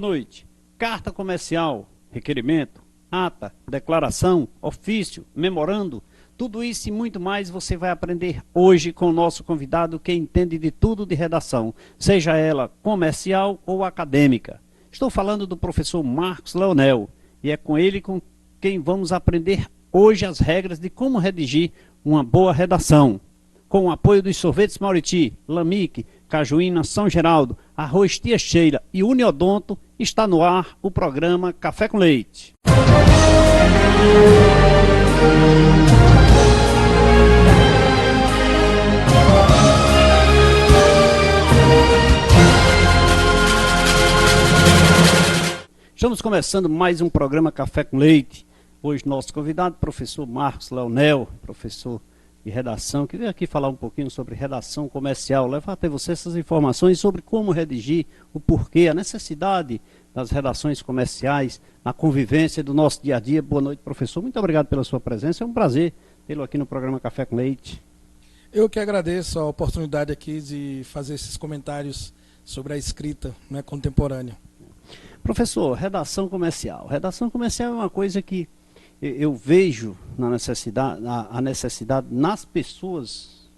Boa noite. Carta comercial, requerimento, ata, declaração, ofício, memorando, tudo isso e muito mais você vai aprender hoje com o nosso convidado que entende de tudo de redação, seja ela comercial ou acadêmica. Estou falando do professor Marcos Leonel e é com ele com quem vamos aprender hoje as regras de como redigir uma boa redação. Com o apoio dos sorvetes Mauriti, Lamique, Cajuína, São Geraldo, Arroz Tia Sheila e Uniodonto, está no ar o programa Café com Leite. Estamos começando mais um programa Café com Leite. Hoje nosso convidado, professor Marcos Leonel, professor de redação, que veio aqui falar um pouquinho sobre redação comercial, levar até você essas informações sobre como redigir, o porquê, a necessidade das redações comerciais, na convivência do nosso dia a dia. Boa noite, professor. Muito obrigado pela sua presença. É um prazer tê-lo aqui no programa Café com Leite. Eu que agradeço a oportunidade aqui de fazer esses comentários sobre a escrita, né, contemporânea. Professor, redação comercial. Redação comercial é uma coisa que eu vejo a necessidade nas pessoas,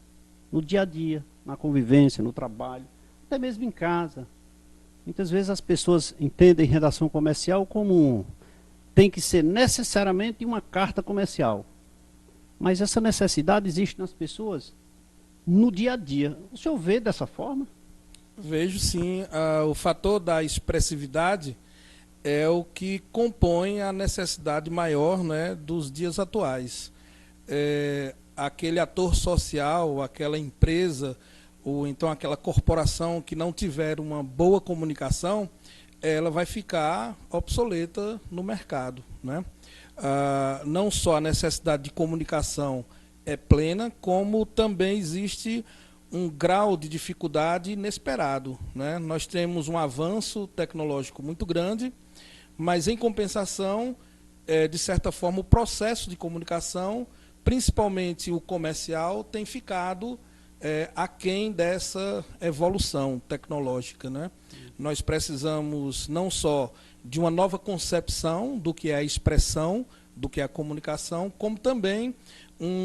no dia a dia, na convivência, no trabalho, até mesmo em casa. Muitas vezes as pessoas entendem redação comercial como tem que ser necessariamente uma carta comercial. Mas essa necessidade existe nas pessoas no dia a dia. O senhor vê dessa forma? Vejo sim. O fator da expressividade é o que compõe a necessidade maior, né, dos dias atuais. Aquele ator social, aquela empresa, ou então aquela corporação que não tiver uma boa comunicação, ela vai ficar obsoleta no mercado, né? Não só a necessidade de comunicação é plena, como também existe um grau de dificuldade inesperado, né? Nós temos um avanço tecnológico muito grande, mas, em compensação, de certa forma, o processo de comunicação, principalmente o comercial, tem ficado aquém dessa evolução tecnológica, né? Nós precisamos não só de uma nova concepção do que é a expressão, do que é a comunicação, como também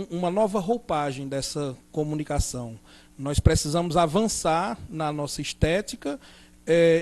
uma nova roupagem dessa comunicação. Nós precisamos avançar na nossa estética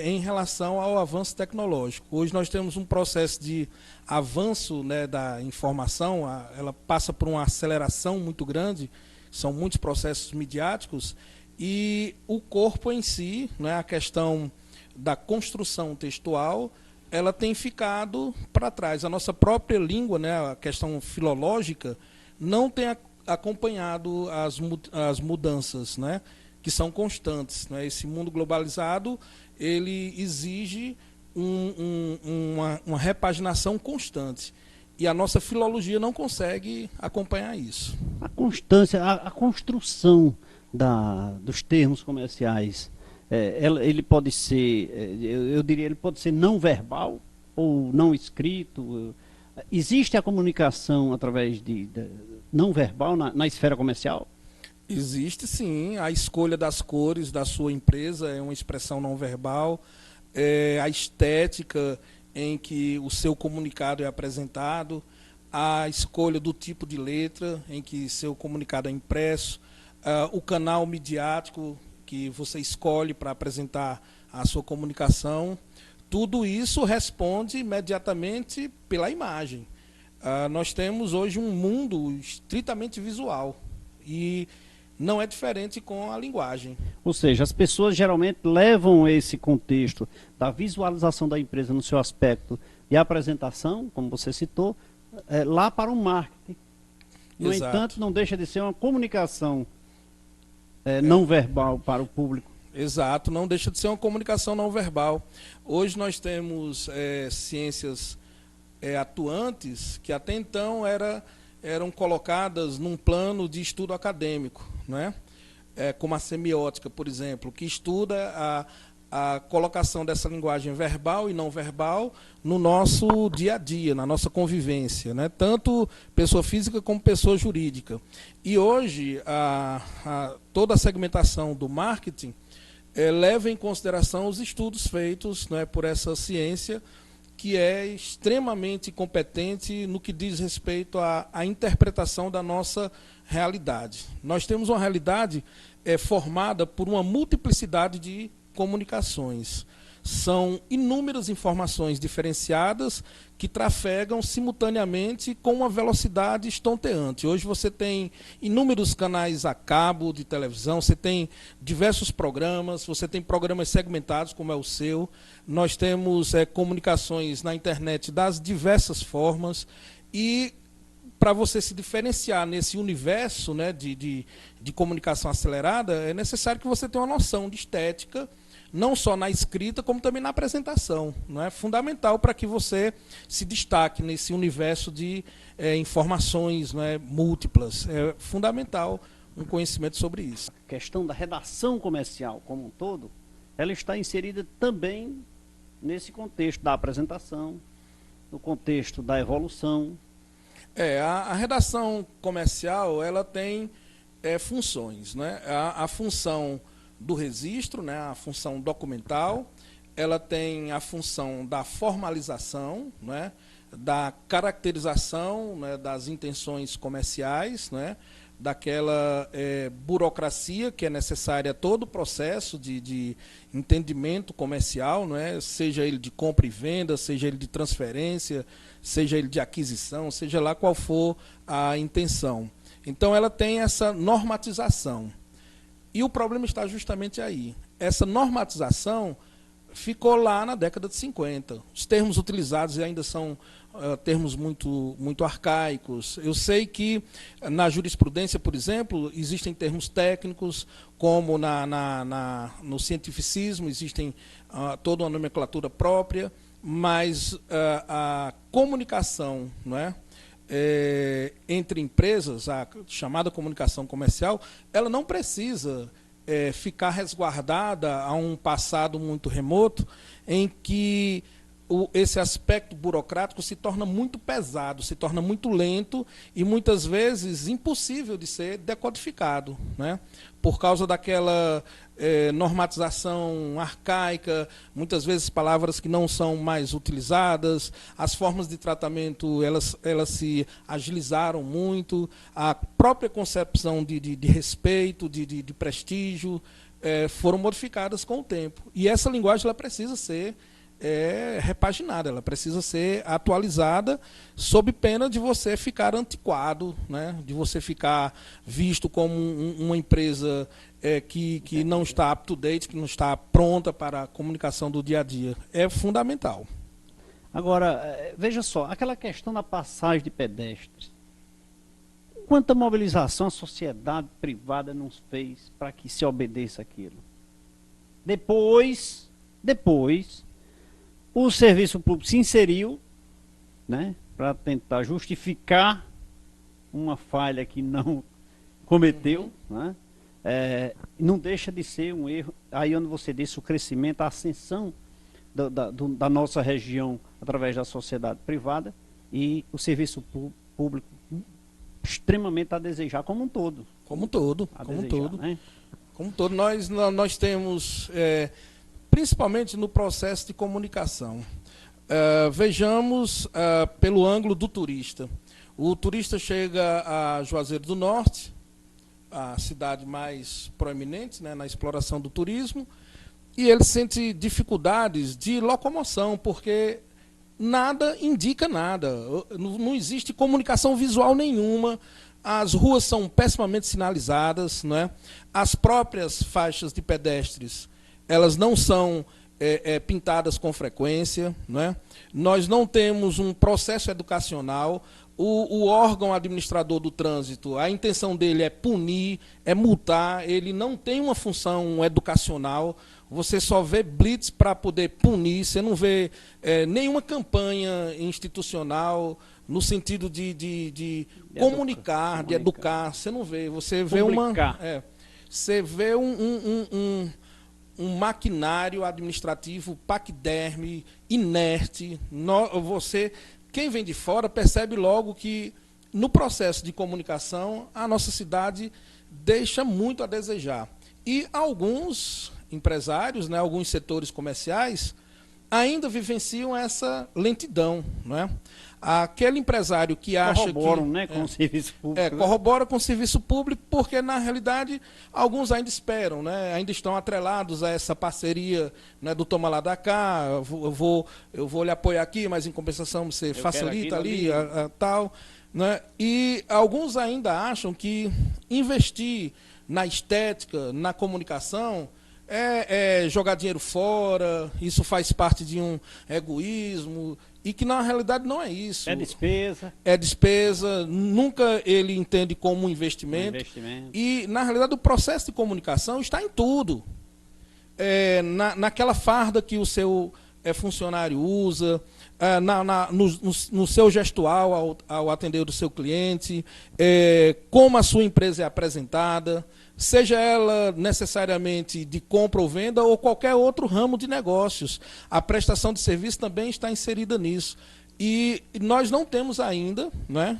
em relação ao avanço tecnológico. Hoje nós temos um processo de avanço, né, da informação, ela passa por uma aceleração muito grande, são muitos processos midiáticos, e o corpo em si, né, a questão da construção textual, ela tem ficado para trás. A nossa própria língua, né, a questão filológica, não tem acompanhado as mudanças, né, que são constantes, né? Esse mundo globalizado, ele exige uma repaginação constante. E a nossa filologia não consegue acompanhar isso. A constância, a construção dos termos comerciais, ele pode ser, eu diria, ele pode ser não verbal ou não escrito. Existe a comunicação através de não verbal na esfera comercial? Existe sim. A escolha das cores da sua empresa é uma expressão não verbal. A estética em que o seu comunicado é apresentado, a escolha do tipo de letra em que seu comunicado é impresso, o canal midiático que você escolhe para apresentar a sua comunicação, tudo isso responde imediatamente pela imagem. Nós temos hoje um mundo estritamente visual e não é diferente com a linguagem. Ou seja, as pessoas geralmente levam esse contexto da visualização da empresa no seu aspecto de apresentação, como você citou, lá para o marketing. No Exato. entanto, não deixa de ser uma comunicação não verbal para o público. Exato, não deixa de ser uma comunicação não verbal. Hoje nós temos ciências atuantes que até então eram colocadas num plano de estudo acadêmico, né? Como a semiótica, por exemplo, que estuda a colocação dessa linguagem verbal e não verbal no nosso dia a dia, na nossa convivência, né? Tanto pessoa física como pessoa jurídica. E hoje, toda a segmentação do marketing, leva em consideração os estudos feitos, né, por essa ciência, que é extremamente competente no que diz respeito à interpretação da nossa realidade. Nós temos uma realidade formada por uma multiplicidade de comunicações. São inúmeras informações diferenciadas que trafegam simultaneamente com uma velocidade estonteante. Hoje você tem inúmeros canais a cabo de televisão, você tem diversos programas, você tem programas segmentados, como é o seu. Nós temos comunicações na internet das diversas formas e para você se diferenciar nesse universo, né, de comunicação acelerada, é necessário que você tenha uma noção de estética, não só na escrita, como também na apresentação. Não é fundamental para que você se destaque nesse universo de informações, não é, múltiplas. É fundamental um conhecimento sobre isso. A questão da redação comercial como um todo, ela está inserida também nesse contexto da apresentação, no contexto da evolução. A redação comercial, ela tem funções, né? A função do registro, né, a função documental, ela tem a função da formalização, né, da caracterização, né, das intenções comerciais, né, daquela burocracia que é necessária a todo o processo de entendimento comercial, né, seja ele de compra e venda, seja ele de transferência, seja ele de aquisição, seja lá qual for a intenção. Então, ela tem essa normatização. E o problema está justamente aí. Essa normatização ficou lá na década de 50. Os termos utilizados ainda são termos muito arcaicos. Eu sei que na jurisprudência, por exemplo, existem termos técnicos, como no cientificismo, existem toda uma nomenclatura própria, mas a comunicação, não é? Entre empresas, a chamada comunicação comercial, ela não precisa ficar resguardada a um passado muito remoto, em que esse aspecto burocrático se torna muito pesado, se torna muito lento e muitas vezes impossível de ser decodificado, né? Por causa daquela normatização arcaica, muitas vezes palavras que não são mais utilizadas, as formas de tratamento elas se agilizaram muito, a própria concepção de respeito, de prestígio, foram modificadas com o tempo. E essa linguagem ela precisa ser repaginada, ela precisa ser atualizada, sob pena de você ficar antiquado, né? De você ficar visto como uma empresa que não está up-to-date, que não está pronta para a comunicação do dia a dia. É fundamental. Agora, veja só, aquela questão da passagem de pedestres. Quanta mobilização a sociedade privada não fez para que se obedeça aquilo? Depois, o serviço público se inseriu, né, para tentar justificar uma falha que não cometeu, né? Não deixa de ser um erro. Aí onde você disse o crescimento, a ascensão da nossa região através da sociedade privada e o serviço público extremamente a desejar como um todo. Como um todo. Né? Como um todo. Nós temos... principalmente no processo de comunicação. Vejamos pelo ângulo do turista. O turista chega a Juazeiro do Norte, a cidade mais proeminente, né, na exploração do turismo, e ele sente dificuldades de locomoção, porque nada indica nada. Não existe comunicação visual nenhuma, as ruas são pessimamente sinalizadas, não é? As próprias faixas de pedestres elas não são pintadas com frequência, não é? Nós não temos um processo educacional. O órgão administrador do trânsito, a intenção dele é punir, é multar, ele não tem uma função educacional. Você só vê blitz para poder punir, você não vê nenhuma campanha institucional no sentido de comunicar, de educar. Você não vê, você vê você vê um maquinário administrativo paquiderme, inerte. Quem vem de fora percebe logo que, no processo de comunicação, a nossa cidade deixa muito a desejar. E alguns, empresários, né, alguns setores comerciais, ainda vivenciam essa lentidão, né? Aquele empresário que acha corroboram, que... né, com o serviço público. Corrobora com o serviço público, porque, na realidade, alguns ainda esperam, né? Ainda estão atrelados a essa parceria, né, do toma lá da cá, eu vou lhe apoiar aqui, mas, em compensação, você facilita ali, tal. Né? E alguns ainda acham que investir na estética, na comunicação, é jogar dinheiro fora, isso faz parte de um egoísmo, e que na realidade não é isso. É despesa. É despesa, nunca ele entende como um investimento. E, na realidade, o processo de comunicação está em tudo. Naquela farda que o seu funcionário usa, no seu gestual ao atender o seu cliente, como a sua empresa é apresentada, seja ela necessariamente de compra ou venda ou qualquer outro ramo de negócios. A prestação de serviço também está inserida nisso. E nós não temos ainda, né,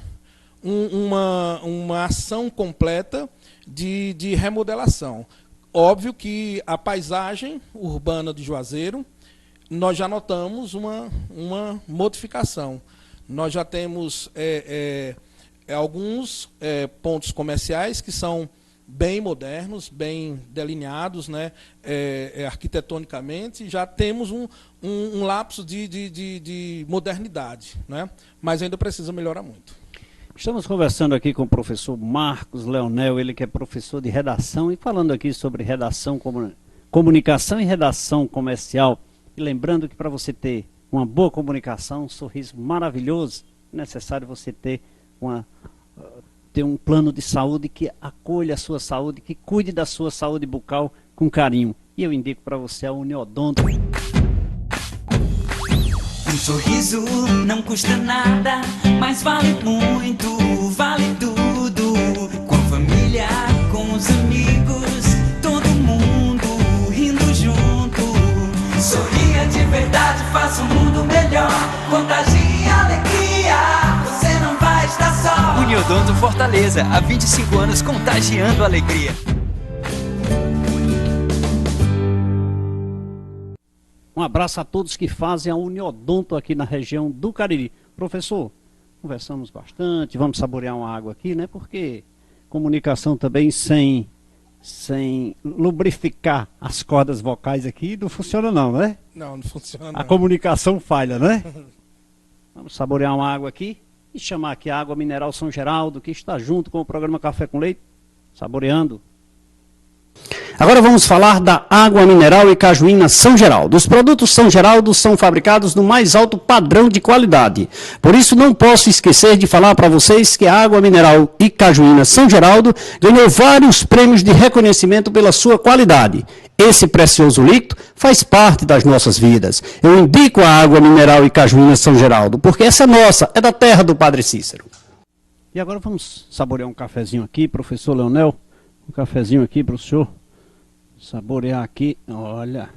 uma ação completa de remodelação. Óbvio que a paisagem urbana de Juazeiro, nós já notamos uma modificação. Nós já temos alguns pontos comerciais que são bem modernos, bem delineados, né, arquitetonicamente, já temos um lapso de modernidade, né, mas ainda precisa melhorar muito. Estamos conversando aqui com o professor Marcos Leonel, ele que é professor de redação, e falando aqui sobre redação, comunicação e redação comercial. E lembrando que para você ter uma boa comunicação, um sorriso maravilhoso, é necessário você ter um plano de saúde que acolha a sua saúde, que cuide da sua saúde bucal com carinho. E eu indico para você a Uniodonto. Um sorriso não custa nada, mas vale muito, vale tudo. Com a família, com os amigos, todo mundo rindo junto. Sorria de verdade, faça um mundo melhor. Contagie alegria, você não vai estar só. Uniodonto Fortaleza, há 25 anos contagiando a alegria. Um abraço a todos que fazem a Uniodonto aqui na região do Cariri. Professor, conversamos bastante, vamos saborear uma água aqui, né? Porque comunicação também sem lubrificar as cordas vocais aqui não funciona não, né? Não funciona. A comunicação falha, né? Vamos saborear uma água aqui e chamar aqui a Água Mineral São Geraldo, que está junto com o programa Café com Leite, saboreando. Agora vamos falar da água mineral e cajuína São Geraldo. Os produtos São Geraldo são fabricados no mais alto padrão de qualidade. Por isso não posso esquecer de falar para vocês que a água mineral e cajuína São Geraldo ganhou vários prêmios de reconhecimento pela sua qualidade. Esse precioso líquido faz parte das nossas vidas. Eu indico a água mineral e cajuína São Geraldo, porque essa é nossa, é da terra do Padre Cícero. E agora vamos saborear um cafezinho aqui, professor Leonel. Um cafezinho aqui para o senhor saborear aqui, olha.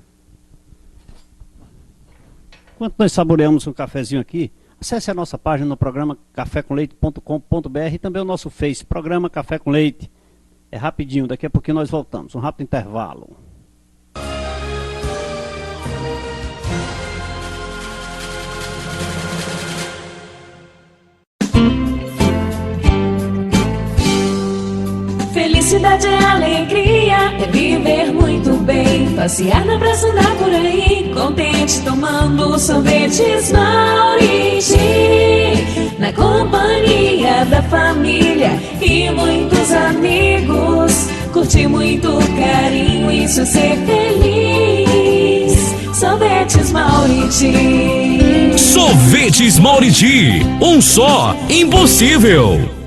Enquanto nós saboreamos um cafezinho aqui, acesse a nossa página no programa cafécomleite.com.br e também o nosso Face, programa Café com Leite. É rapidinho, daqui a pouquinho nós voltamos, um rápido intervalo. Felicidade é alegria, é viver muito bem. Passear na praça, andar por aí, contente tomando sorvetes Mauriti. Na companhia da família e muitos amigos. Curtir muito carinho, isso é ser feliz. Sorvetes Mauriti. Sorvetes Mauriti, um só, impossível.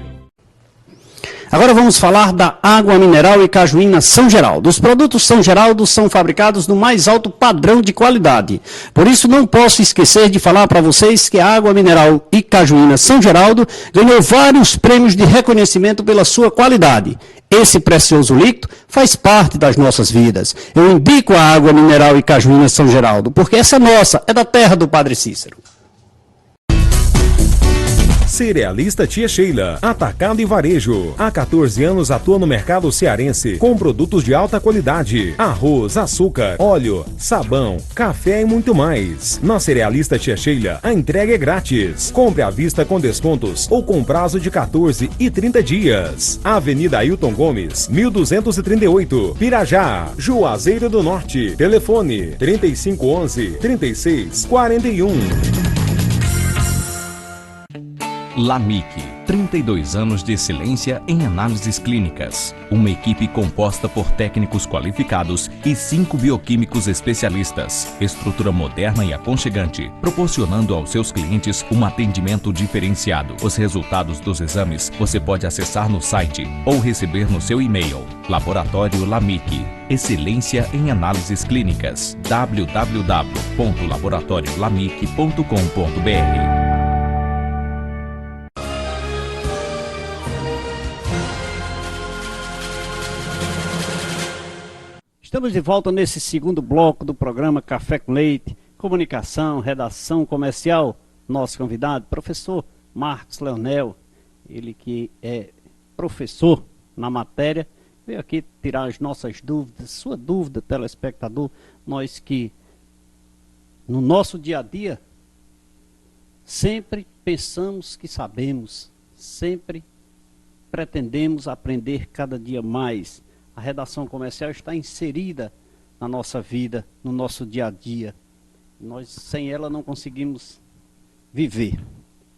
Agora vamos falar da água mineral e cajuína São Geraldo. Os produtos São Geraldo são fabricados no mais alto padrão de qualidade. Por isso não posso esquecer de falar para vocês que a água mineral e cajuína São Geraldo ganhou vários prêmios de reconhecimento pela sua qualidade. Esse precioso líquido faz parte das nossas vidas. Eu indico a água mineral e cajuína São Geraldo, porque essa é nossa, é da terra do Padre Cícero. Cerealista Tia Sheila, atacado e varejo. Há 14 anos atua no mercado cearense com produtos de alta qualidade: arroz, açúcar, óleo, sabão, café e muito mais. Na Cerealista Tia Sheila, a entrega é grátis. Compre à vista com descontos ou com prazo de 14 e 30 dias. Avenida Ailton Gomes, 1238, Pirajá, Juazeiro do Norte. Telefone 3511-3641. LAMIC, 32 anos de excelência em análises clínicas. Uma equipe composta por técnicos qualificados e 5 bioquímicos especialistas. Estrutura moderna e aconchegante, proporcionando aos seus clientes um atendimento diferenciado. Os resultados dos exames você pode acessar no site ou receber no seu e-mail. Laboratório LAMIC, excelência em análises clínicas. www.laboratoriolamic.com.br. Estamos de volta nesse segundo bloco do programa Café com Leite, comunicação, redação comercial. Nosso convidado, professor Marcos Leonel, ele que é professor na matéria, veio aqui tirar as nossas dúvidas, sua dúvida, telespectador. Nós que, no nosso dia a dia, sempre pensamos que sabemos, sempre pretendemos aprender cada dia mais. A redação comercial está inserida na nossa vida, no nosso dia a dia. Nós, sem ela, não conseguimos viver.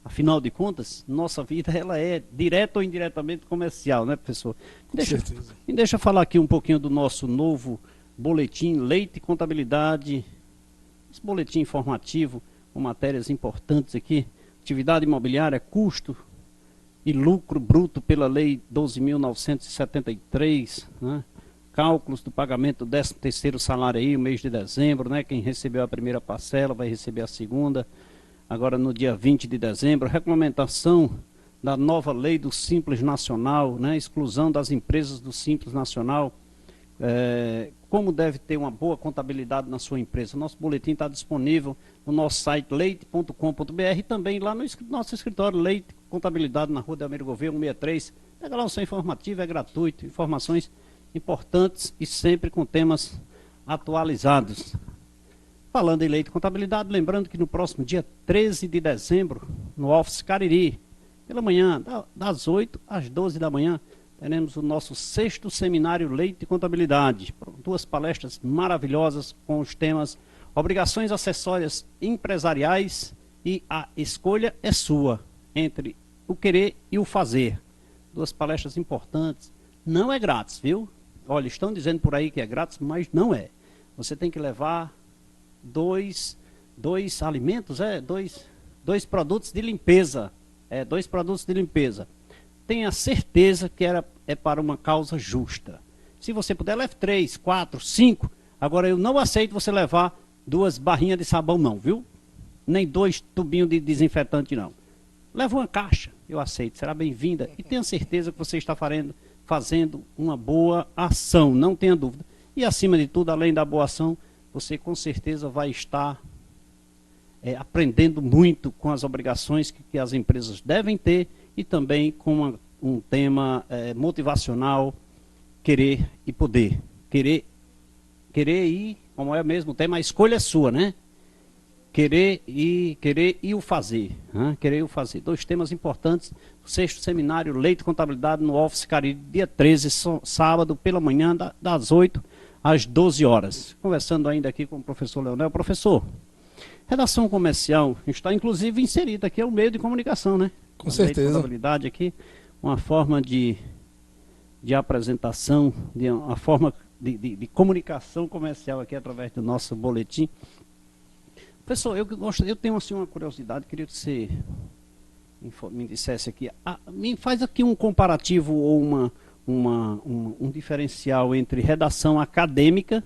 Afinal de contas, nossa vida ela é direta ou indiretamente comercial, né, professor? Deixa eu falar aqui um pouquinho do nosso novo boletim Leite e Contabilidade. Esse boletim informativo com matérias importantes aqui. Atividade imobiliária, custo e lucro bruto pela Lei 12.973, né? Cálculos do pagamento do 13º salário aí, o mês de dezembro, né? Quem recebeu a primeira parcela vai receber a segunda, agora no dia 20 de dezembro. Regulamentação da nova Lei do Simples Nacional, né? Exclusão das empresas do Simples Nacional. Como deve ter uma boa contabilidade na sua empresa. Nosso boletim está disponível no nosso site leite.com.br e também lá no nosso escritório Leite Contabilidade, na Rua Delmiro Gouveia 163. Pega lá o seu informativo, é gratuito, informações importantes e sempre com temas atualizados. Falando em Leite e Contabilidade, lembrando que no próximo dia 13 de dezembro, no Office Cariri, pela manhã, das 8 às 12 da manhã, teremos o nosso 6º Seminário Leite e Contabilidade. 2 palestras maravilhosas com os temas Obrigações Acessórias Empresariais e A Escolha é Sua, entre o querer e o fazer. 2 palestras importantes. Não é grátis, viu? Olha, estão dizendo por aí que é grátis, mas não é. Você tem que levar dois alimentos, dois produtos de limpeza. 2 produtos de limpeza. Tenha certeza que é para uma causa justa. Se você puder, leve 3, 4, 5. Agora, eu não aceito você levar 2 barrinhas de sabão, não, viu? Nem 2 tubinhos de desinfetante, não. Leva uma caixa, eu aceito, será bem-vinda. E tenha certeza que você está fazendo uma boa ação, não tenha dúvida. E, acima de tudo, além da boa ação, você com certeza vai estar aprendendo muito com as obrigações que as empresas devem ter e também com um tema motivacional, querer e poder. Querer e, como é mesmo o tema, a escolha é sua, né? Querer e o fazer. Né? Querer e o fazer. 2 temas importantes. O 6º Seminário Leite e Contabilidade no Office Cariri, dia 13, sábado, pela manhã, das 8 às 12 horas. Conversando ainda aqui com o professor Leonel. Professor, redação comercial está inclusive inserida aqui, é o meio de comunicação, né? Com certeza. Contabilidade aqui, uma forma de apresentação, uma forma de comunicação comercial aqui através do nosso boletim. Professor, eu tenho assim uma curiosidade, queria que você me dissesse aqui, me faz aqui um comparativo ou um diferencial entre redação acadêmica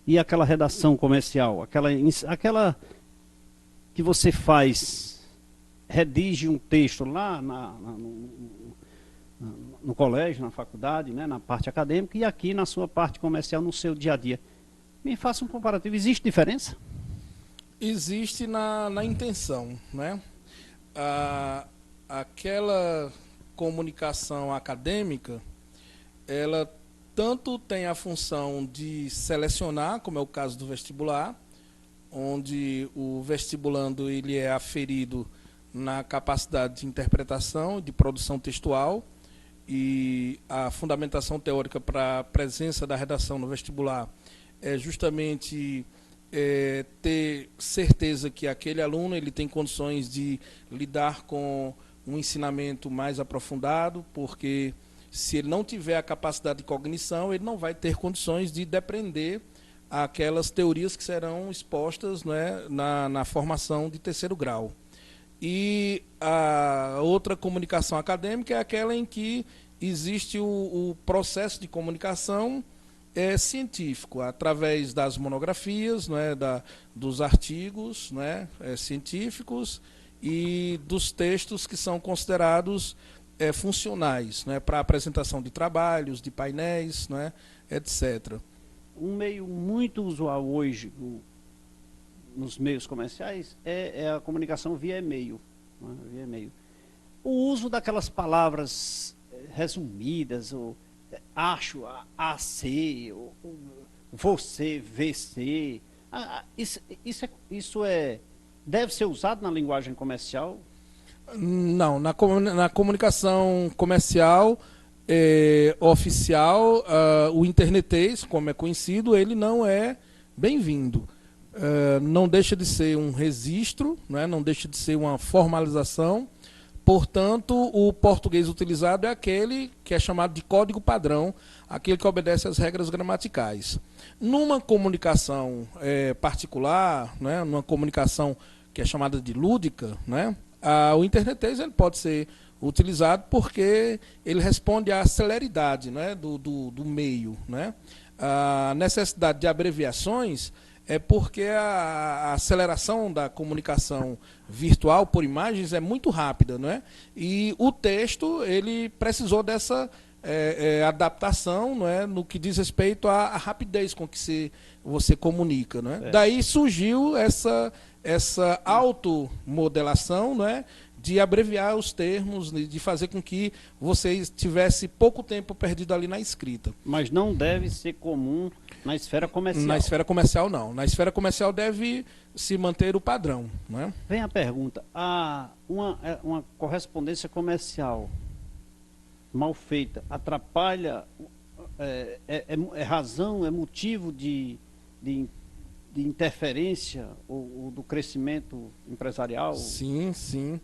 e aquela redação comercial, aquela que você redige um texto lá no colégio, na faculdade, né, na parte acadêmica, e aqui na sua parte comercial, no seu dia a dia. Me faça um comparativo, existe diferença? Existe na intenção, né? aquela comunicação acadêmica, ela tanto tem a função de selecionar, como é o caso do vestibular, onde o vestibulando ele é aferido na capacidade de interpretação, de produção textual, e a fundamentação teórica para a presença da redação no vestibular é justamente ter certeza que aquele aluno ele tem condições de lidar com um ensinamento mais aprofundado, porque se ele não tiver a capacidade de cognição, ele não vai ter condições de depreender aquelas teorias que serão expostas, né, na formação de terceiro grau. E a outra comunicação acadêmica é aquela em que existe o processo de comunicação científico, através das monografias, né, dos artigos, né, científicos e dos textos que são considerados funcionais, né, para apresentação de trabalhos, de painéis, né, etc. Um meio muito usual hoje nos meios comerciais é a comunicação via e-mail, né, via e-mail. O uso daquelas palavras resumidas, ou acho, AC, ou você, VC, isso deve ser usado na linguagem comercial? Não, na comunicação comercial oficial, o internetês, como é conhecido, ele não é bem-vindo. Não deixa de ser um registro, né, não deixa de ser uma formalização. Portanto, o português utilizado é aquele que é chamado de código padrão, aquele que obedece às regras gramaticais. Numa comunicação particular, né, numa comunicação que é chamada de lúdica, né, o internetês ele pode ser utilizado porque ele responde à celeridade, né, do meio, né. A necessidade de abreviações é porque a aceleração da comunicação virtual por imagens é muito rápida, né? E o texto ele precisou dessa adaptação, não é, no que diz respeito à rapidez com que você comunica, não é? Daí surgiu essa automodelação, não é, de abreviar os termos, de fazer com que você tivesse pouco tempo perdido ali na escrita. Mas não deve ser comum na esfera comercial. Na esfera comercial, não. Na esfera comercial deve se manter o padrão, não é? Vem a pergunta. Uma correspondência comercial mal feita atrapalha, é razão, é motivo de interferência ou do crescimento empresarial? Sim, sim.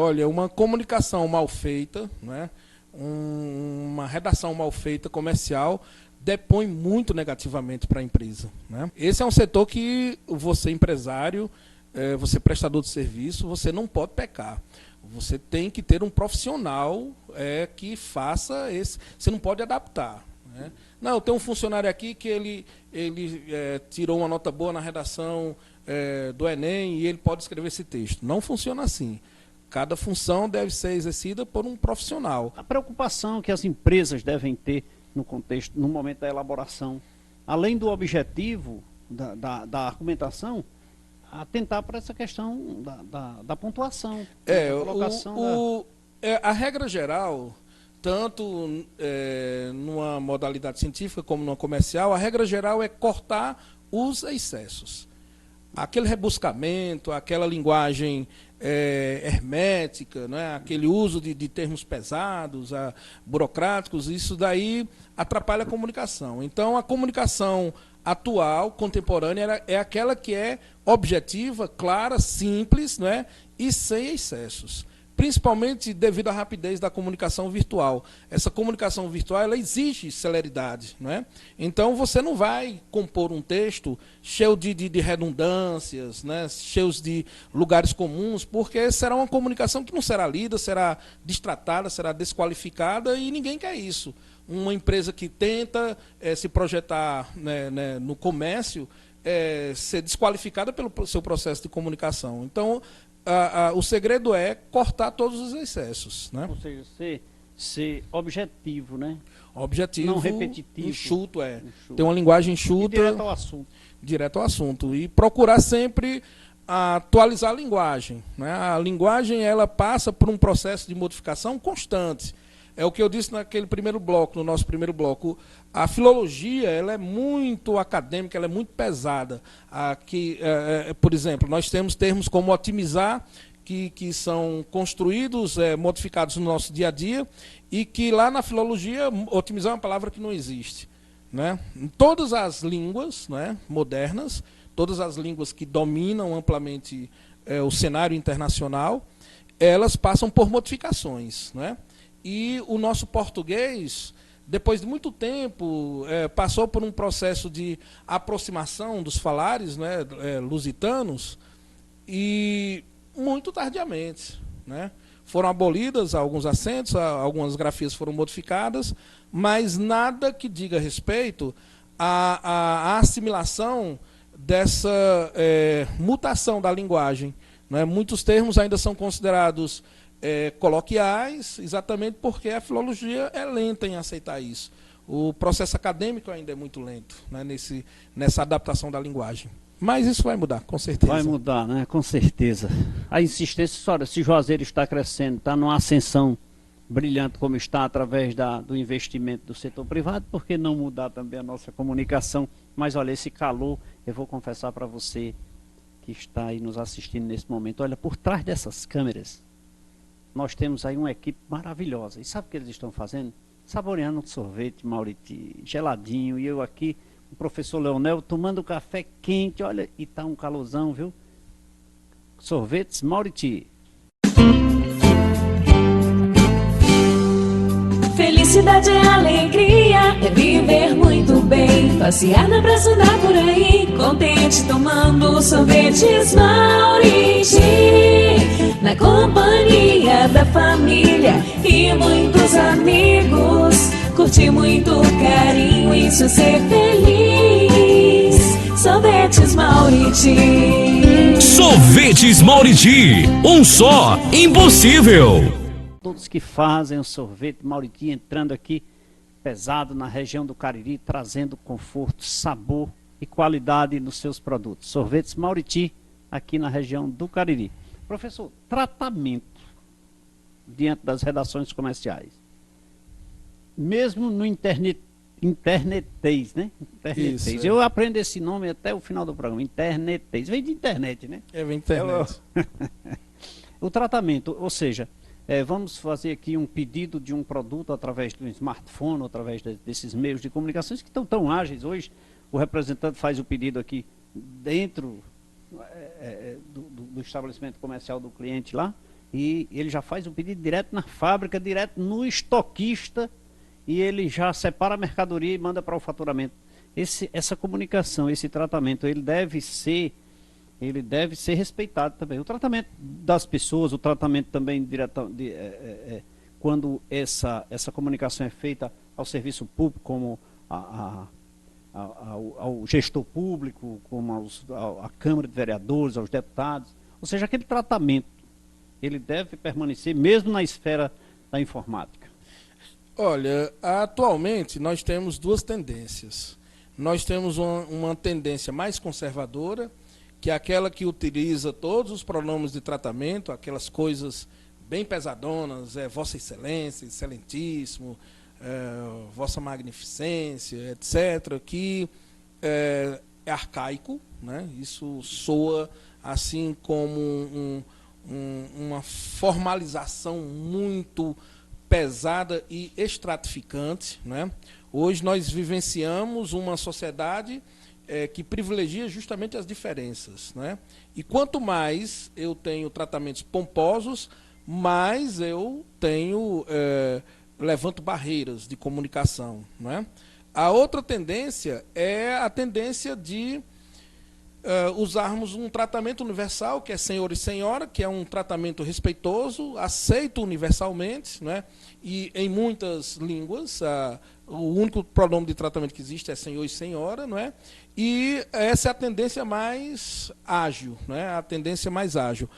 Olha, uma comunicação mal feita, né, uma redação mal feita comercial depõe muito negativamente para a empresa, né? Esse é um setor que você, empresário, você prestador de serviço, você não pode pecar. Você tem que ter um profissional que faça esse. Você não pode adaptar, né? Não, eu tenho um funcionário aqui que ele tirou uma nota boa na redação do Enem e ele pode escrever esse texto. Não funciona assim. Cada função deve ser exercida por um profissional. A preocupação que as empresas devem ter no contexto, no momento da elaboração, além do objetivo da argumentação, atentar para essa questão da pontuação. Da colocação a regra geral, tanto numa modalidade científica como numa comercial, a regra geral é cortar os excessos. Aquele rebuscamento, aquela linguagem hermética, né? Aquele uso de termos pesados, burocráticos, isso daí atrapalha a comunicação. Então, a comunicação atual, contemporânea, é aquela que é objetiva, clara, simples, né? E sem excessos. Principalmente devido à rapidez da comunicação virtual. Essa comunicação virtual ela exige celeridade, né? Então você não vai compor um texto cheio de redundâncias, né? Cheios de lugares comuns, porque será uma comunicação que não será lida, será destratada, será desqualificada e ninguém quer isso. Uma empresa que tenta se projetar, né, no comércio ser desqualificada pelo seu processo de comunicação. Então, o segredo é cortar todos os excessos, né? Ou seja, ser objetivo, né? Objetivo, não repetitivo. Enxuto, Tem uma linguagem enxuta. E direto ao assunto. Direto ao assunto. E procurar sempre atualizar a linguagem, né? A linguagem ela passa por um processo de modificação constante. É o que eu disse naquele primeiro bloco, no nosso primeiro bloco. A filologia ela é muito acadêmica, ela é muito pesada. Aqui, por exemplo, nós temos termos como otimizar, que são construídos, modificados no nosso dia a dia, e que lá na filologia, otimizar é uma palavra que não existe. Né? Em todas as línguas, né, modernas, todas as línguas que dominam amplamente o cenário internacional, elas passam por modificações, né? E o nosso português, depois de muito tempo, passou por um processo de aproximação dos falares, né, lusitanos, e muito tardiamente, né? Foram abolidas alguns acentos, algumas grafias foram modificadas, mas nada que diga respeito à assimilação dessa mutação da linguagem. Né? Muitos termos ainda são considerados coloquiais, exatamente porque a filologia é lenta em aceitar isso. O processo acadêmico ainda é muito lento, né, nessa adaptação da linguagem. Mas isso vai mudar, com certeza. Vai mudar, né? Com certeza. A insistência, olha, se Juazeiro está crescendo, está numa ascensão brilhante como está através do investimento do setor privado, por que não mudar também a nossa comunicação? Mas olha, esse calor, eu vou confessar para você que está aí nos assistindo nesse momento, olha, por trás dessas câmeras, nós temos aí uma equipe maravilhosa. E sabe o que eles estão fazendo? Saboreando um sorvete, Mauriti, geladinho, e eu aqui, o professor Leonel, tomando café quente, olha, e tá um calorzão, viu? Sorvetes Mauriti. Felicidade é alegria, é viver muito bem. Passear na praça, andar por aí, contente tomando sorvetes Mauriti. Na companhia da família e muitos amigos. Curtir muito carinho, isso é ser feliz. Sorvetes Mauriti. Sorvetes Mauriti, um só, impossível. Todos que fazem o sorvete Mauriti entrando aqui pesado na região do Cariri, trazendo conforto, sabor e qualidade nos seus produtos. Sorvetes Mauriti aqui na região do Cariri. Professor, tratamento diante das redações comerciais. Mesmo no internetês, né? Internetês. Isso, Eu aprendo esse nome até o final do programa. Internetês. Vem de internet, né? Vem internet. O tratamento, ou seja, vamos fazer aqui um pedido de um produto através do smartphone, através desses meios de comunicações que estão tão ágeis. Hoje, o representante faz o pedido aqui dentro do estabelecimento comercial do cliente lá, e ele já faz o pedido direto na fábrica, direto no estoquista, e ele já separa a mercadoria e manda para o faturamento. Essa comunicação, esse tratamento, ele deve ser respeitado também. O tratamento das pessoas, o tratamento também quando essa comunicação é feita ao serviço público, como ao gestor público, como à Câmara de Vereadores, aos deputados. Ou seja, aquele tratamento, ele deve permanecer mesmo na esfera da informática. Olha, atualmente nós temos duas tendências. Nós temos uma tendência mais conservadora, que é aquela que utiliza todos os pronomes de tratamento, aquelas coisas bem pesadonas, Vossa Excelência, Excelentíssimo, Vossa Magnificência, etc., que é arcaico, né? Isso soa assim como uma formalização muito pesada e estratificante, né? Hoje nós vivenciamos uma sociedade que privilegia justamente as diferenças, né? E quanto mais eu tenho tratamentos pomposos, mais eu levanto barreiras de comunicação, né? A outra tendência é a tendência de usarmos um tratamento universal, que é senhor e senhora, que é um tratamento respeitoso, aceito universalmente, né? E em muitas línguas, o único pronome de tratamento que existe é senhor e senhora, não é? E essa é a tendência mais ágil, né? A tendência mais ágil.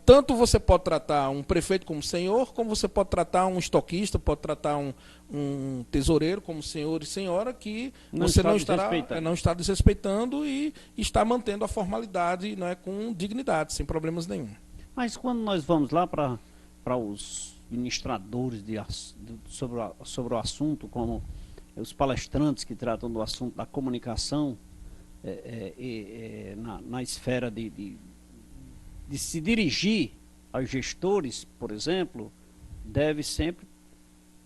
tanto você pode tratar um prefeito como senhor, como você pode tratar um estoquista, pode tratar um tesoureiro como senhor e senhora, que você não está desrespeitando e está mantendo a formalidade, né, com dignidade, sem problemas nenhum. Mas quando nós vamos lá para os ministradores sobre o assunto, como os palestrantes que tratam do assunto da comunicação, na esfera de se dirigir aos gestores, por exemplo, deve sempre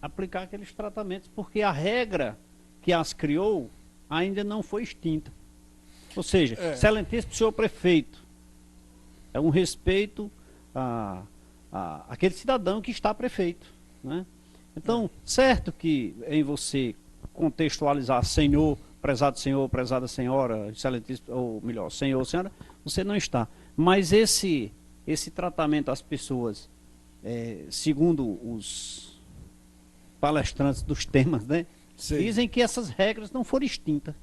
aplicar aqueles tratamentos, porque a regra que as criou ainda não foi extinta. Ou seja, excelentíssimo senhor prefeito, é um respeito àquele cidadão que está prefeito, né? Então, certo que em você contextualizar senhor, prezada senhora, excelentíssimo, ou melhor, senhor, senhora, você não está. Mas esse tratamento às pessoas, segundo os palestrantes dos temas, né, dizem que essas regras não foram extintas.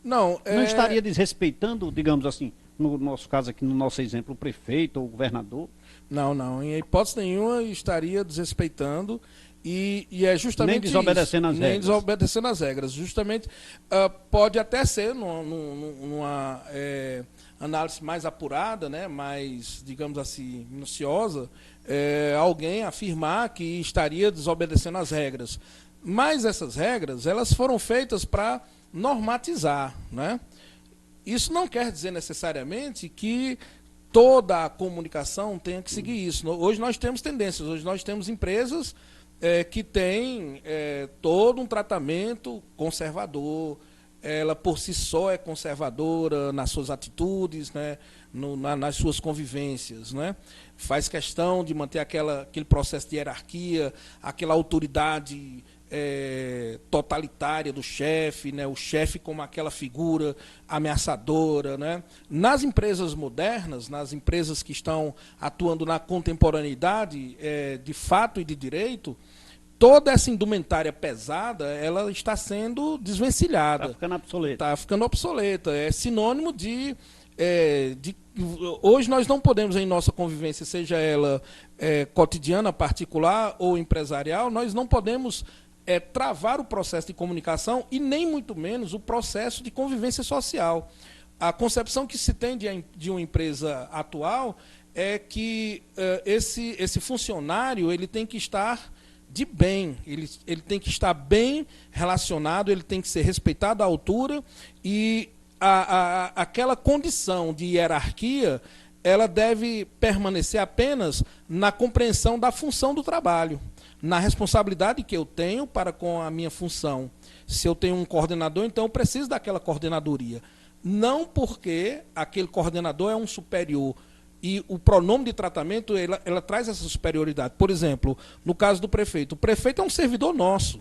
Não estaria desrespeitando, digamos assim, no nosso caso aqui, no nosso exemplo, o prefeito ou o governador? Não, em hipótese nenhuma estaria desrespeitando. E é justamente nem desobedecendo isso, as regras. Nem desobedecendo as regras. Justamente, pode até ser numa análise mais apurada, né, mais, digamos assim, minuciosa, alguém afirmar que estaria desobedecendo as regras. Mas essas regras, elas foram feitas para normatizar, né? Isso não quer dizer necessariamente que toda a comunicação tenha que seguir isso. Hoje nós temos tendências, hoje nós temos empresas que têm todo um tratamento conservador. Ela por si só é conservadora nas suas atitudes, né, nas suas convivências, né? Faz questão de manter aquele processo de hierarquia, aquela autoridade totalitária do chefe, né? O chefe como aquela figura ameaçadora, né? Nas empresas modernas, nas empresas que estão atuando na contemporaneidade, de fato e de direito, toda essa indumentária pesada, ela está sendo desvencilhada. Está ficando obsoleta. Está ficando obsoleta. É sinônimo hoje nós não podemos, em nossa convivência, seja ela cotidiana, particular ou empresarial, nós não podemos travar o processo de comunicação e nem muito menos o processo de convivência social. A concepção que se tem de uma empresa atual é que esse funcionário ele tem que estar de bem, ele tem que estar bem relacionado, ele tem que ser respeitado à altura e aquela condição de hierarquia, ela deve permanecer apenas na compreensão da função do trabalho, na responsabilidade que eu tenho para com a minha função. Se eu tenho um coordenador, então eu preciso daquela coordenadoria. Não porque aquele coordenador é um superior. E o pronome de tratamento, ela traz essa superioridade. Por exemplo, no caso do prefeito, o prefeito é um servidor nosso.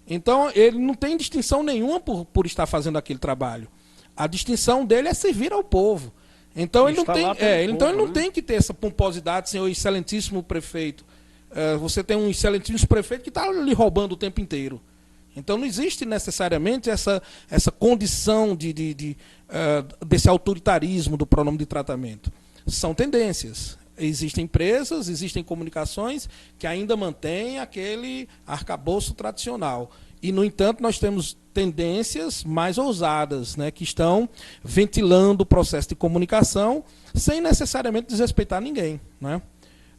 Então, ele não tem distinção nenhuma por estar fazendo aquele trabalho. A distinção dele é servir ao povo. Então, ele não tem que ter essa pomposidade, senhor excelentíssimo prefeito. Você tem um excelentíssimo prefeito que está lhe roubando o tempo inteiro. Então, não existe necessariamente essa condição desse autoritarismo do pronome de tratamento. São tendências. Existem empresas, existem comunicações que ainda mantêm aquele arcabouço tradicional. E, no entanto, nós temos tendências mais ousadas, né, que estão ventilando o processo de comunicação sem necessariamente desrespeitar ninguém, né?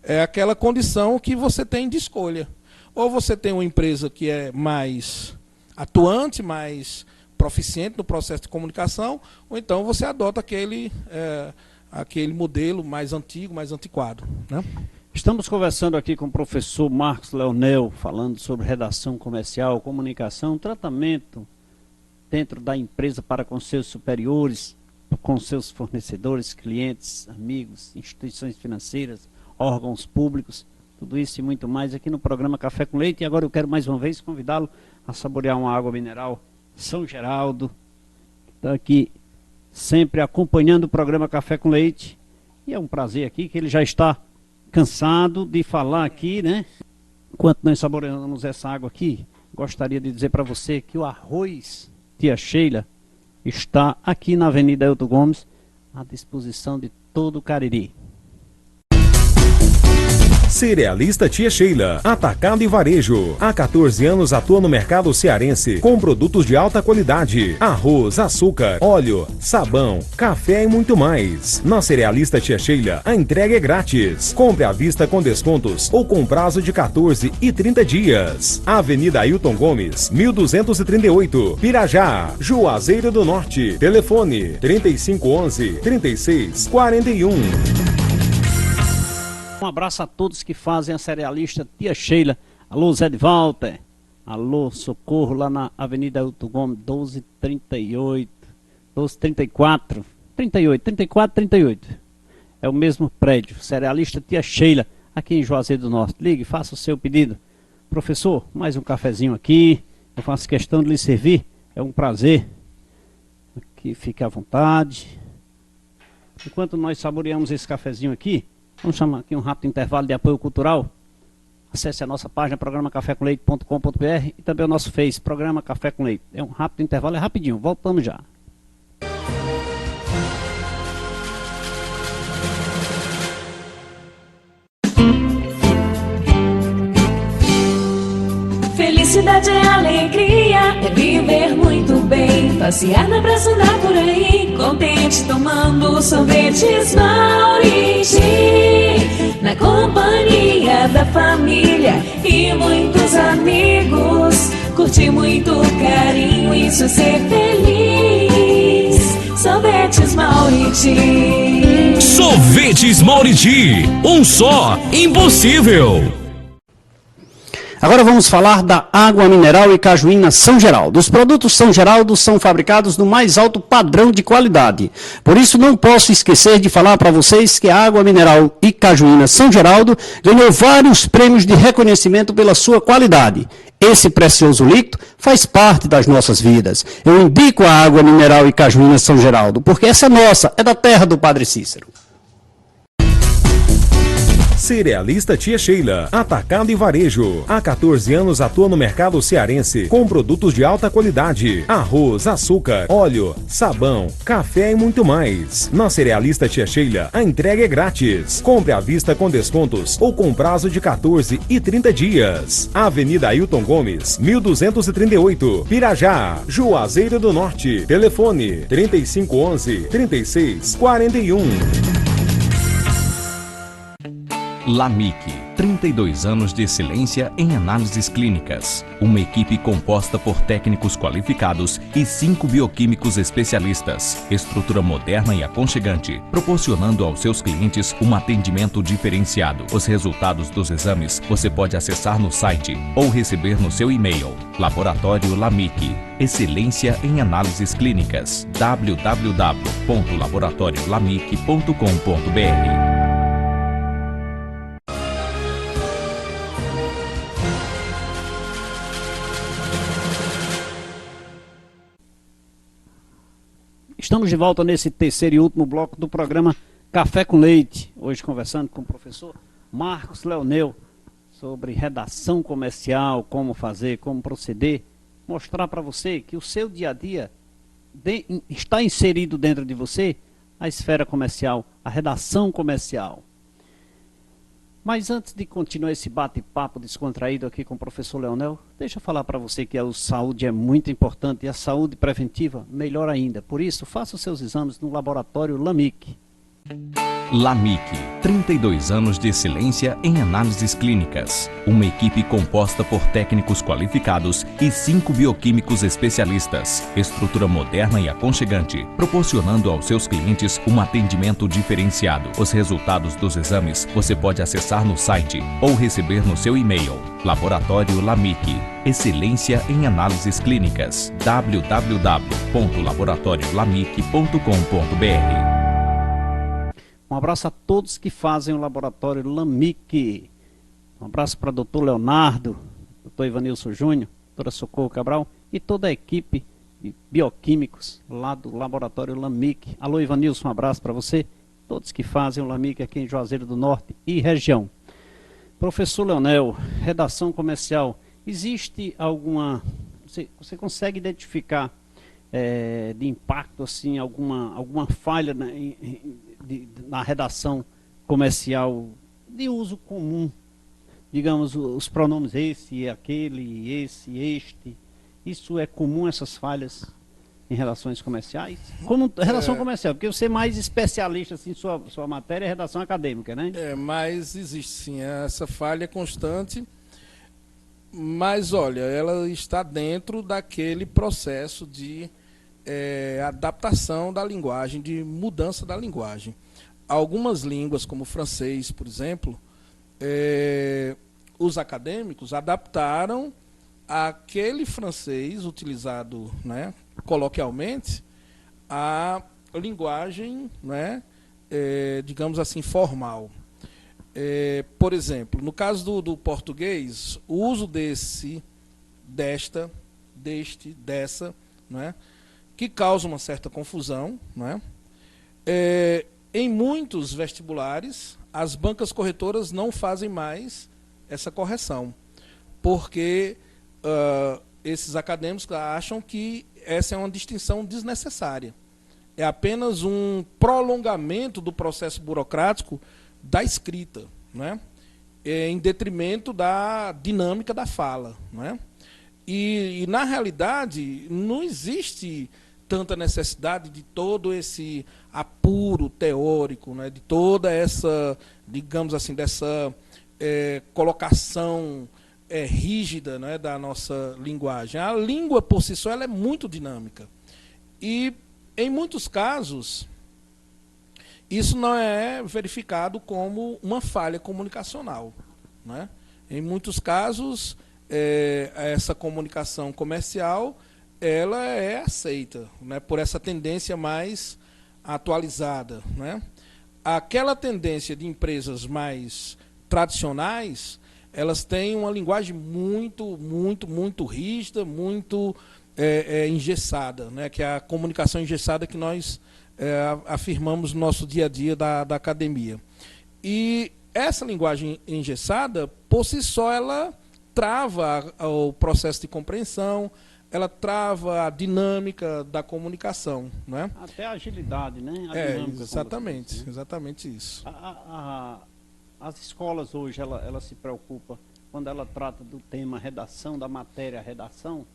É aquela condição que você tem de escolha. Ou você tem uma empresa que é mais atuante, mais proficiente no processo de comunicação, ou então você adota aquele modelo mais antigo, mais antiquado, né? Estamos conversando aqui com o professor Marcos Leonel, falando sobre redação comercial, comunicação, tratamento dentro da empresa para com seus superiores, com seus fornecedores, clientes, amigos, instituições financeiras, órgãos públicos, tudo isso e muito mais aqui no programa Café com Leite. E agora eu quero mais uma vez convidá-lo a saborear uma água mineral São Geraldo, que está aqui sempre acompanhando o programa Café com Leite. E é um prazer aqui, que ele já está cansado de falar aqui, né? Enquanto nós saboreamos essa água aqui, gostaria de dizer para você que o arroz Tia Sheila está aqui na Avenida Elton Gomes, à disposição de todo o Cariri. Cerealista Tia Sheila, atacado e varejo. Há 14 anos atua no mercado cearense com produtos de alta qualidade: arroz, açúcar, óleo, sabão, café e muito mais. Na Cerealista Tia Sheila, a entrega é grátis. Compre à vista com descontos ou com prazo de 14 e 30 dias. Avenida Ailton Gomes, 1238, Pirajá, Juazeiro do Norte. Telefone 3511-3641. Um abraço a todos que fazem a Cerealista Tia Sheila. Alô, Zé de Walter. Alô, Socorro, lá na Avenida Ailton Gomes, 1238, 1234, 38, 34, 38. É o mesmo prédio, Cerealista Tia Sheila, aqui em Juazeiro do Norte. Ligue, faça o seu pedido. Professor, mais um cafezinho aqui. Eu faço questão de lhe servir. É um prazer. Aqui, fique à vontade. Enquanto nós saboreamos esse cafezinho aqui, vamos chamar aqui um rápido intervalo de apoio cultural. Acesse a nossa página, programacafécomleite.com.br, e também o nosso Face, Programa Café com Leite. É um rápido intervalo, é rapidinho, voltamos já. Felicidade é alegria, é viver muito bem, passear na praça, andar por aí, contente tomando sorvetes Mauriti, na companhia da família e muitos amigos, curtir muito carinho, isso é ser feliz. Sorvetes Mauriti. Sorvetes Mauriti, um só, impossível. Agora vamos falar da água mineral e cajuína São Geraldo. Os produtos São Geraldo são fabricados no mais alto padrão de qualidade. Por isso não posso esquecer de falar para vocês que a água mineral e cajuína São Geraldo ganhou vários prêmios de reconhecimento pela sua qualidade. Esse precioso líquido faz parte das nossas vidas. Eu indico a água mineral e cajuína São Geraldo, porque essa é nossa, é da terra do Padre Cícero. Cerealista Tia Sheila, atacado e varejo. Há 14 anos atua no mercado cearense com produtos de alta qualidade: arroz, açúcar, óleo, sabão, café e muito mais. Na Cerealista Tia Sheila, a entrega é grátis. Compre à vista com descontos ou com prazo de 14 e 30 dias. Avenida Ailton Gomes, 1238, Pirajá, Juazeiro do Norte. Telefone 3511-3641. LAMIC, 32 anos de excelência em análises clínicas. Uma equipe composta por técnicos qualificados e 5 bioquímicos especialistas. Estrutura moderna e aconchegante, proporcionando aos seus clientes um atendimento diferenciado. Os resultados dos exames você pode acessar no site ou receber no seu e-mail. Laboratório LAMIC, excelência em análises clínicas. www.laboratoriolamic.com.br. Estamos de volta nesse terceiro e último bloco do programa Café com Leite. Hoje conversando com o professor Marcos Leonel sobre redação comercial, como fazer, como proceder. Mostrar para você que o seu dia a dia está inserido dentro de você a esfera comercial, a redação comercial. Mas antes de continuar esse bate-papo descontraído aqui com o professor Leonel, deixa eu falar para você que a saúde é muito importante e a saúde preventiva melhor ainda. Por isso, faça os seus exames no laboratório LAMIC. LAMIC, 32 anos de excelência em análises clínicas. Uma equipe composta por técnicos qualificados e 5 bioquímicos especialistas. Estrutura moderna e aconchegante, proporcionando aos seus clientes um atendimento diferenciado. Os resultados dos exames você pode acessar no site ou receber no seu e-mail. Laboratório LAMIC, excelência em análises clínicas. www.laboratoriolamic.com.br. Um abraço a todos que fazem o laboratório LAMIC. Um abraço para o doutor Leonardo, doutor Ivanilson Júnior, doutora Socorro Cabral e toda a equipe de bioquímicos lá do laboratório LAMIC. Alô, Ivanilson, um abraço para você. Todos que fazem o LAMIC aqui em Juazeiro do Norte e região. Professor Leonel, redação comercial. Existe alguma... Você consegue identificar de impacto, assim, alguma falha na redação comercial de uso comum. Digamos, os pronomes esse, aquele, esse, este. Isso é comum, essas falhas em relações comerciais? Como relação comercial, porque você é mais especialista assim, sua matéria é redação acadêmica, né? Mas existe sim, essa falha constante, mas olha, ela está dentro daquele processo de adaptação da linguagem, de mudança da linguagem. Algumas línguas, como o francês, por exemplo, os acadêmicos adaptaram aquele francês utilizado, né, coloquialmente, a linguagem, né, digamos assim, formal. Por exemplo, no caso do português, o uso desse, desta, deste, dessa, né, que causa uma certa confusão, né, em muitos vestibulares, as bancas corretoras não fazem mais essa correção, porque esses acadêmicos acham que essa é uma distinção desnecessária. É apenas um prolongamento do processo burocrático da escrita, né? Em detrimento da dinâmica da fala, né? E na realidade, não existe tanta necessidade de todo esse apuro teórico, né? De toda essa, digamos assim, dessa colocação rígida, né, da nossa linguagem. A língua por si só ela é muito dinâmica. E, em muitos casos, isso não é verificado como uma falha comunicacional, né? Em muitos casos, essa comunicação comercial ela é aceita, né, por essa tendência mais atualizada, né? Aquela tendência de empresas mais tradicionais, elas têm uma linguagem muito rígida, muito engessada, né? Que é a comunicação engessada que nós afirmamos no nosso dia a dia da academia. E essa linguagem engessada, por si só, ela trava o processo de compreensão, ela trava a dinâmica da comunicação, né? Até a agilidade, né? A dinâmica, exatamente, exatamente isso. As escolas hoje, ela se preocupa, quando ela trata do tema redação, da matéria redação.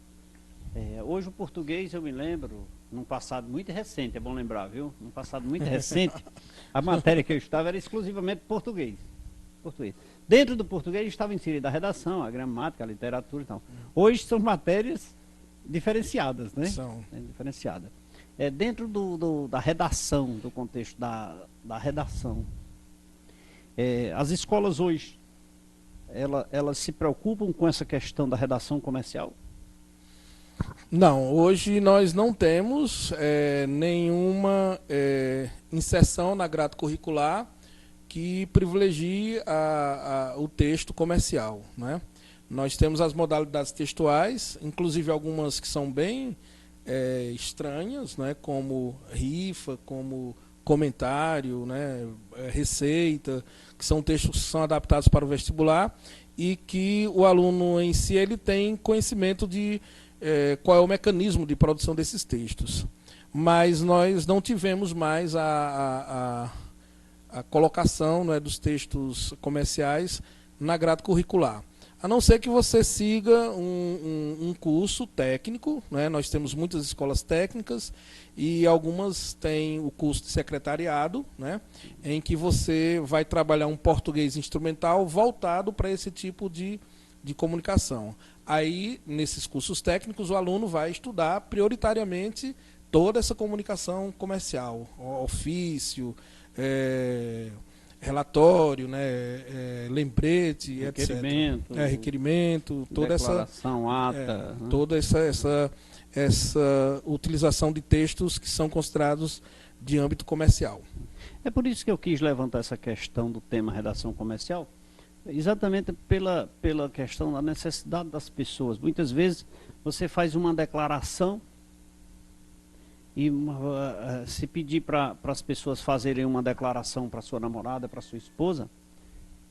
Hoje o português, eu me lembro, num passado muito recente, é bom lembrar, viu? Num passado muito recente, a matéria que eu estava era exclusivamente português. Dentro do português estava inserida a redação, a gramática, a literatura e tal. Hoje são matérias diferenciadas, né? São. Diferenciadas. Dentro da redação, do contexto da redação, as escolas hoje, elas se preocupam com essa questão da redação comercial? Não, hoje nós não temos nenhuma inserção na grade curricular que privilegie o texto comercial, né? Nós temos as modalidades textuais, inclusive algumas que são bem estranhas, né? Como rifa, como comentário, né? Receita, que são textos que são adaptados para o vestibular e que o aluno em si ele tem conhecimento de qual é o mecanismo de produção desses textos. Mas nós não tivemos mais a colocação, né, dos textos comerciais na grade curricular. A não ser que você siga um curso técnico, né? Nós temos muitas escolas técnicas e algumas têm o curso de secretariado, né? Em que você vai trabalhar um português instrumental voltado para esse tipo de comunicação. Aí, nesses cursos técnicos, o aluno vai estudar prioritariamente toda essa comunicação comercial, ofício, relatório, né, lembrete, requerimento, etc. Requerimento, toda declaração, ata, toda essa utilização de textos que são considerados de âmbito comercial. É por isso que eu quis levantar essa questão do tema redação comercial, exatamente pela questão da necessidade das pessoas. Muitas vezes você faz uma declaração e se pedir para as pessoas fazerem uma declaração para sua namorada, para sua esposa,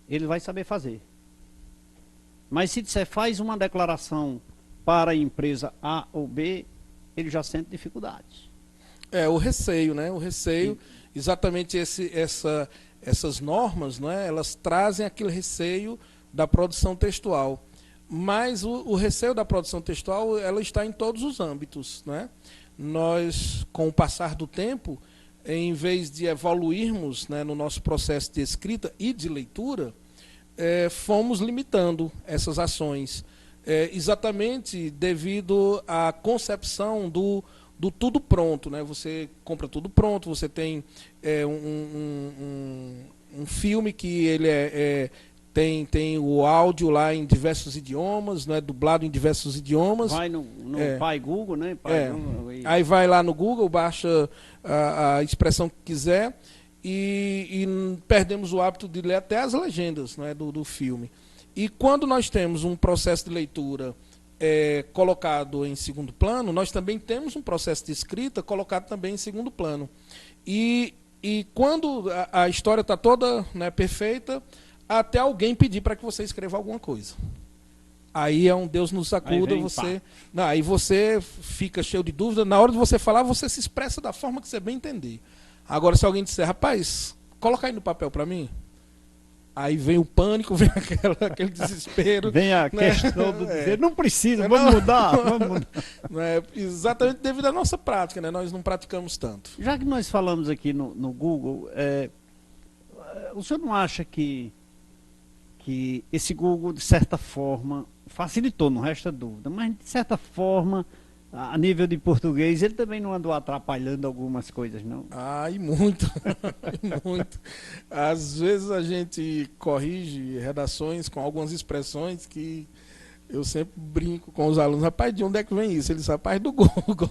ele vai saber fazer. Mas se disser faz uma declaração para a empresa A ou B, ele já sente dificuldades. O receio, né? O receio, exatamente essa essas normas, não é, elas trazem aquele receio da produção textual. Mas o receio da produção textual, ela está em todos os âmbitos, né? Nós, com o passar do tempo, em vez de evoluirmos, né, no nosso processo de escrita e de leitura, fomos limitando essas ações, exatamente devido à concepção do tudo pronto, né? Você compra tudo pronto, você tem um filme que ele tem o áudio lá em diversos idiomas, né? Dublado em diversos idiomas. Vai no Pai Google, né? Google, Aí vai lá no Google, baixa a expressão que quiser e perdemos o hábito de ler até as legendas, né? do filme. E quando nós temos um processo de leitura colocado em segundo plano, nós também temos um processo de escrita colocado também em segundo plano. E quando a história está toda, né, perfeita, até alguém pedir para que você escreva alguma coisa. Aí é um Deus nos acuda, aí você fica cheio de dúvida. Na hora de você falar, você se expressa da forma que você bem entender. Agora, se alguém disser, rapaz, coloca aí no papel para mim. Aí vem o pânico, vem aquele desespero. Vem a questão do dizer, não precisa, vamos mudar. Exatamente devido à nossa prática, né? Nós não praticamos tanto. Já que nós falamos aqui no Google, o senhor não acha que esse Google, de certa forma, facilitou, não resta dúvida, mas de certa forma, a nível de português, ele também não andou atrapalhando algumas coisas, não? E muito. Muito. Às vezes a gente corrige redações com algumas expressões que eu sempre brinco com os alunos. Rapaz, de onde é que vem isso? Eles, rapaz, do Google.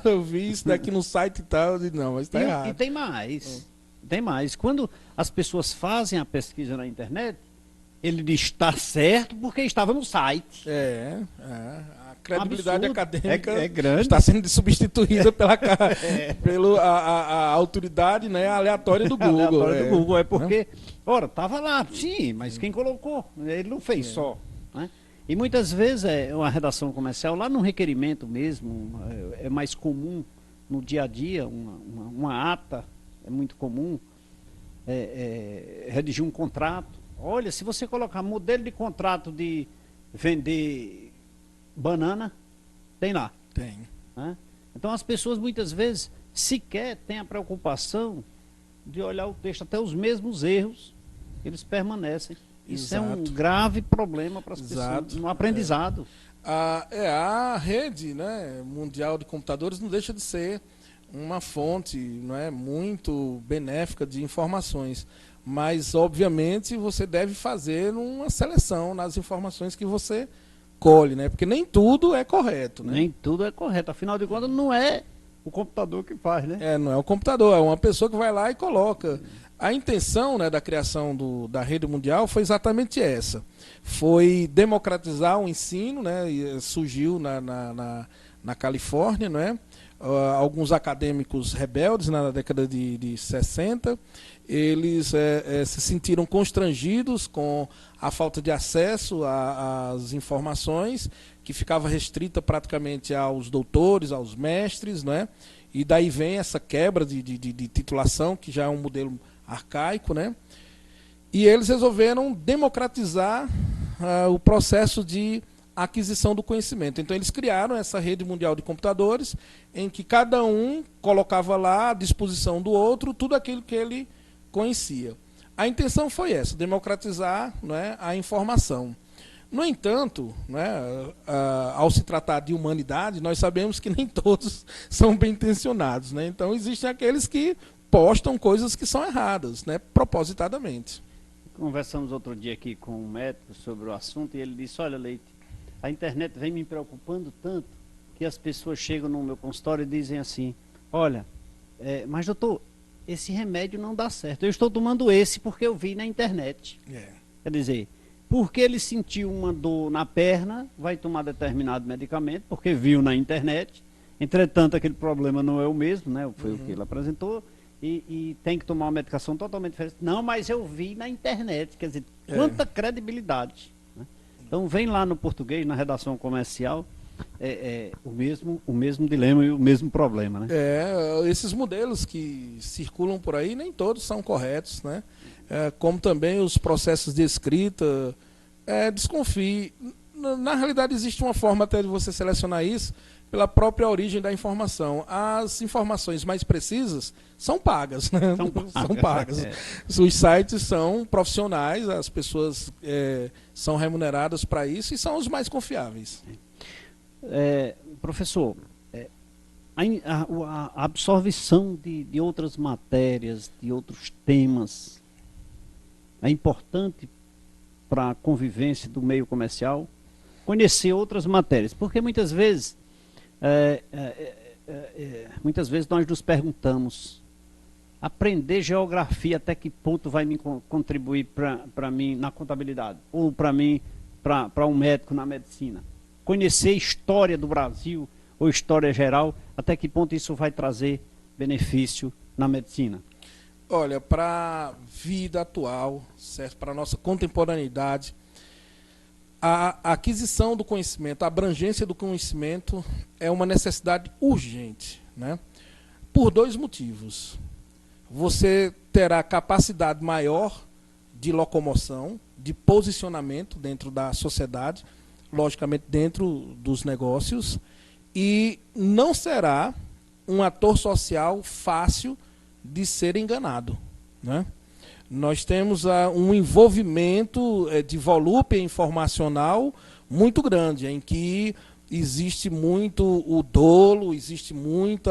Eu vi isso daqui no site e tal, eu digo, não, mas está errado. E tem mais. Tem mais. Quando as pessoas fazem a pesquisa na internet, ele diz está certo porque estava no site. A credibilidade acadêmica é grande. Está sendo substituída pela autoridade, né, aleatória do Google. Aleatória do Google, porque, ora, estava lá, sim, mas quem colocou? Ele não fez só. Né? E muitas vezes uma redação comercial, lá no requerimento mesmo, é mais comum no dia a dia, uma ata, é muito comum, redigir um contrato. Olha, se você colocar modelo de contrato de vender banana, tem lá. Tem. Né? Então as pessoas muitas vezes sequer têm a preocupação de olhar o texto, até os mesmos erros, eles permanecem. Isso é um grave problema para as pessoas no aprendizado. A rede, né, mundial de computadores não deixa de ser uma fonte, não é, muito benéfica de informações. Mas, obviamente, você deve fazer uma seleção nas informações que você colhe, né? Porque nem tudo é correto, né? Nem tudo é correto. Afinal de contas, não é o computador que faz, né? Não é o computador, é uma pessoa que vai lá e coloca. A intenção, né, da criação da rede mundial foi exatamente essa. Foi democratizar o ensino, né? E surgiu na Califórnia, não é? Alguns acadêmicos rebeldes na década de 60, eles se sentiram constrangidos com a falta de acesso às informações, que ficava restrita praticamente aos doutores, aos mestres, né? E daí vem essa quebra de titulação, que já é um modelo arcaico, né? E eles resolveram democratizar o processo de aquisição do conhecimento. Então eles criaram essa rede mundial de computadores, em que cada um colocava lá à disposição do outro tudo aquilo que ele conhecia. A intenção foi essa, democratizar, né, a informação. No entanto, né, ao se tratar de humanidade, nós sabemos que nem todos são bem intencionados, né? Então existem aqueles que postam coisas que são erradas, né, propositadamente. Conversamos outro dia aqui com um médico sobre o assunto e ele disse, olha, Leite, a internet vem me preocupando tanto que as pessoas chegam no meu consultório e dizem assim, olha, mas doutor, esse remédio não dá certo. Eu estou tomando esse porque eu vi na internet. Quer dizer, porque ele sentiu uma dor na perna, vai tomar determinado medicamento, porque viu na internet. Entretanto, aquele problema não é o mesmo, né? Foi o que ele apresentou. E tem que tomar uma medicação totalmente diferente. Não, mas eu vi na internet. Quer dizer, quanta credibilidade. Então vem lá no português, na redação comercial, o mesmo dilema e o mesmo problema, né? Esses modelos que circulam por aí, nem todos são corretos, né? Como também os processos de escrita, desconfie. Na realidade, existe uma forma até de você selecionar isso pela própria origem da informação. As informações mais precisas são pagas, né? São pagas. Os sites são profissionais, as pessoas são remuneradas para isso e são os mais confiáveis. Professor, a absorção de outras matérias, de outros temas, é importante para a convivência do meio comercial? Conhecer outras matérias, porque muitas vezes nós nos perguntamos, aprender geografia até que ponto vai me contribuir para mim na contabilidade, ou para mim, para um médico na medicina. Conhecer história do Brasil, ou história geral, até que ponto isso vai trazer benefício na medicina? Olha, para a vida atual, certo? Para a nossa contemporaneidade, a aquisição do conhecimento, a abrangência do conhecimento é uma necessidade urgente, né? Por dois motivos. Você terá capacidade maior de locomoção, de posicionamento dentro da sociedade, logicamente dentro dos negócios, e não será um ator social fácil de ser enganado, né? Nós temos um envolvimento de volúpia informacional muito grande, em que existe muito o dolo, existe muito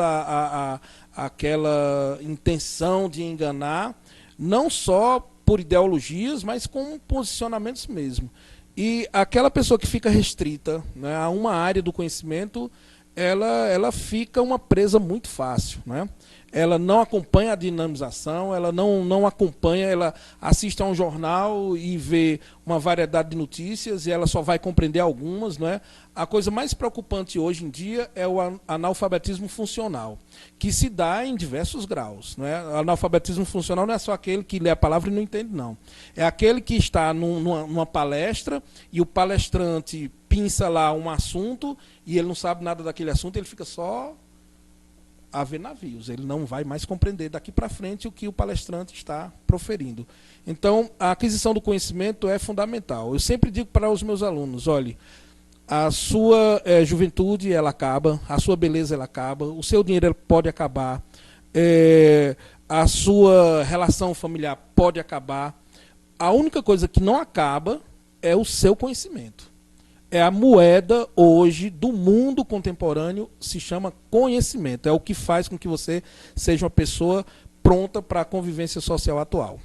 aquela intenção de enganar, não só por ideologias, mas com posicionamentos mesmo. E aquela pessoa que fica restrita, né, a uma área do conhecimento, ela fica uma presa muito fácil, né? Ela não acompanha a dinamização, ela não acompanha, ela assiste a um jornal e vê uma variedade de notícias e ela só vai compreender algumas, né? A coisa mais preocupante hoje em dia é o analfabetismo funcional, que se dá em diversos graus, né? O analfabetismo funcional não é só aquele que lê a palavra e não entende, não. É aquele que está numa palestra e o palestrante pinça lá um assunto e ele não sabe nada daquele assunto, ele fica só a ver navios, ele não vai mais compreender daqui para frente o que o palestrante está proferindo. Então, a aquisição do conhecimento é fundamental. Eu sempre digo para os meus alunos, olhe, a sua juventude, ela acaba, a sua beleza, ela acaba, o seu dinheiro ele pode acabar, a sua relação familiar pode acabar. A única coisa que não acaba é o seu conhecimento. É a moeda hoje do mundo contemporâneo, se chama conhecimento. É o que faz com que você seja uma pessoa pronta para a convivência social atual.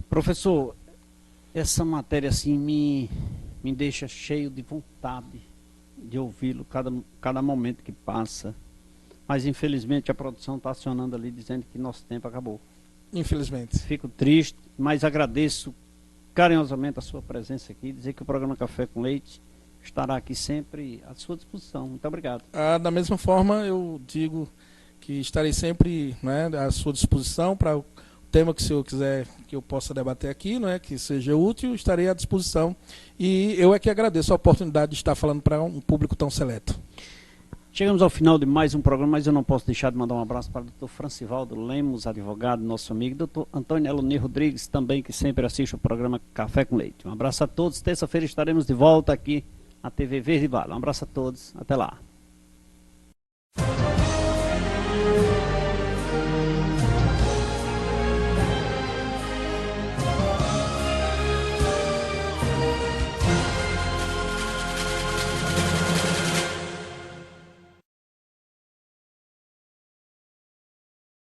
Professor, essa matéria assim me deixa cheio de vontade de ouvi-lo cada momento que passa. Mas infelizmente a produção está acionando ali dizendo que nosso tempo acabou. Infelizmente. Fico triste, mas agradeço carinhosamente a sua presença aqui, dizer que o programa Café com Leite estará aqui sempre à sua disposição. Muito obrigado. Da mesma forma, eu digo que estarei sempre, né, à sua disposição para o tema que o senhor quiser que eu possa debater aqui, né, que seja útil, estarei à disposição. E eu é que agradeço a oportunidade de estar falando para um público tão seleto. Chegamos ao final de mais um programa, mas eu não posso deixar de mandar um abraço para o Dr. Francivaldo Lemos, advogado, nosso amigo, Dr. Antônio Elonir Rodrigues, também, que sempre assiste o programa Café com Leite. Um abraço a todos, terça-feira estaremos de volta aqui na TV Verde Vale. Um abraço a todos, até lá.